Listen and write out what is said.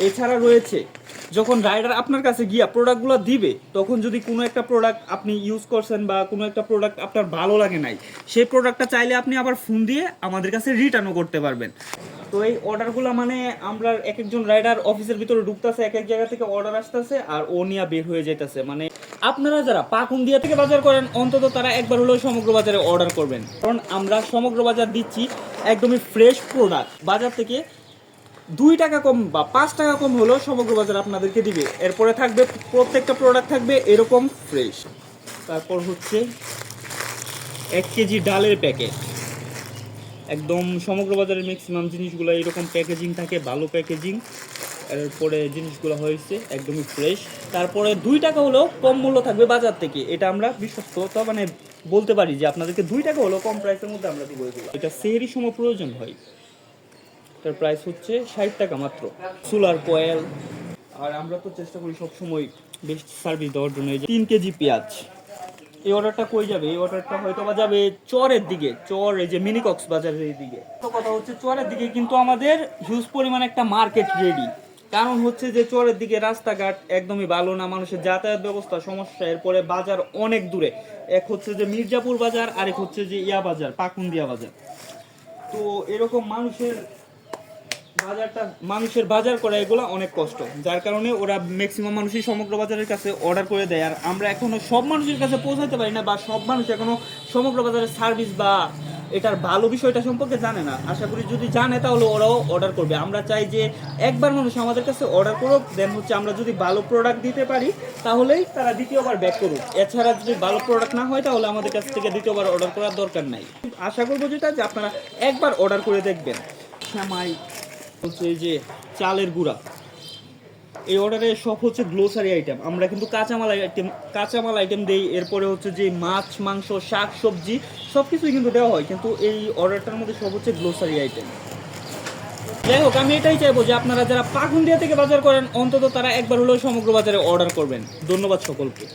এছাড়া রয়েছে যখন রাইডার আপনার কাছে গিয়া প্রোডাক্টগুলো দিবে, তখন যদি কোনো একটা প্রোডাক্ট আপনি ইউজ করছেন বা কোনো একটা প্রোডাক্ট আপনার ভালো লাগে নাই, সেই প্রোডাক্টটা চাইলে আপনি আবার ফোন দিয়ে আমাদের কাছে রিটার্নও করতে পারবেন। তো এই অর্ডারগুলো মানে আমরা এক একজন রাইডার অফিসের ভিতরে ঢুকতেছে, এক এক জায়গা থেকে অর্ডার আসতেছে আর ও নিয়ে বের হয়ে যাইতেছে। মানে আপনারা যারা পাকুন্দিয়া থেকে বাজার করেন অন্তত তারা একবার হলেও সমগ্র বাজারে অর্ডার করবেন, কারণ আমরা সমগ্র বাজার দিচ্ছি একদমই ফ্রেশ প্রোডাক্ট। বাজার থেকে 2 টাকা কম বা 5 টাকা কম হলেও সমগ্র বাজার আপনাদেরকে দিবে। এরপরে থাকবে প্রত্যেকটা প্রোডাক্ট থাকবে এরকম ফ্রেশ। তারপর হচ্ছে 1 কেজি ডালের প্যাকেট, একদম সমগ্র বাজারের ম্যাক্সিমাম জিনিসগুলো এরকম প্যাকেজিং থাকে, ভালো প্যাকেজিং। এরপরে জিনিসগুলো হয়েছে একদমই ফ্রেশ। তারপরে 2 টাকা হলেও কম মূল্য থাকবে বাজার থেকে, এটা আমরা বিশ্বস্ততা মানে বলতে পারি যে আপনাদেরকে 2 টাকা হলেও কম প্রাইসের মধ্যে আমরা দিব এগুলো। এটা সেহরির সময় প্রয়োজন হয়। এটার প্রাইস হচ্ছে 60 টাকা মাত্র। Solar coil. আর আমরা তো চেষ্টা করি সবসময় বেস্ট সার্ভিস দেওয়ার জন্য। এই যে 3 কেজি পেঁয়াজ, এই অর্ডারটা কই যাবে? এই অর্ডারটা হয়তো বা যাবে চরের দিকে, চর এই যে মিনি কক্সবাজারের এই দিকে। তো কথা হচ্ছে চরের দিকে কিন্তু আমাদের হিউজ পরিমাণ একটা মার্কেট রেডি। কারণ হচ্ছে যে চরের দিকে রাস্তাঘাট একদমই ভালো না, মানুষের যাতায়াত ব্যবস্থা সমস্যা। এরপরে বাজার অনেক দূরে, এক হচ্ছে যে মির্জাপুর বাজার, আরেক হচ্ছে যে ইয়া বাজার, পাকুন্দিয়া বাজার। তো এরকম মানুষের বাজার করা এগুলো অনেক কষ্ট, যার কারণে ওরা ম্যাক্সিমাম মানুষই সমগ্র বাজারের কাছে অর্ডার করে দেয়। আর আমরা এখনো সব মানুষের কাছে পৌঁছাতে পারি না, বা সব মানুষ এখনো সমগ্র বাজারের সার্ভিস বা এটার ভালো বিষয়টা সম্পর্কে জানে না। আশা করি যদি জানে তাহলে ওরাও অর্ডার করবে। আমরা চাই যে একবার মানুষ আমাদের কাছে অর্ডার করুক, দেন হচ্ছে আমরা যদি ভালো প্রোডাক্ট দিতে পারি তাহলেই তারা দ্বিতীয়বার ব্যাক করুক। এছাড়া যদি ভালো প্রোডাক্ট না হয় তাহলে আমাদের কাছ থেকে দ্বিতীয়বার অর্ডার করার দরকার নাই। আশা করবো যেটা যে আপনারা একবার অর্ডার করে দেখবেন। শ্যামাই হচ্ছে এই যে চালের গুঁড়া, এই অর্ডারে সব হচ্ছে গ্লোসারি আইটেম। আমরা কিন্তু কাঁচামাল আইটেম দেই। এরপরে হচ্ছে যে মাছ, মাংস, শাক, সবজি সব কিছুই কিন্তু দেওয়া হয়, কিন্তু এই অর্ডারটার মধ্যে সব হচ্ছে গ্লোসারি আইটেম। যাই হোক, আমি এটাই চাইবো যে আপনারা যারা পাকুন্দিয়া থেকে বাজার করেন অন্তত তারা একবার হলেও সমগ্র বাজারে অর্ডার করবেন। ধন্যবাদ সকলকে।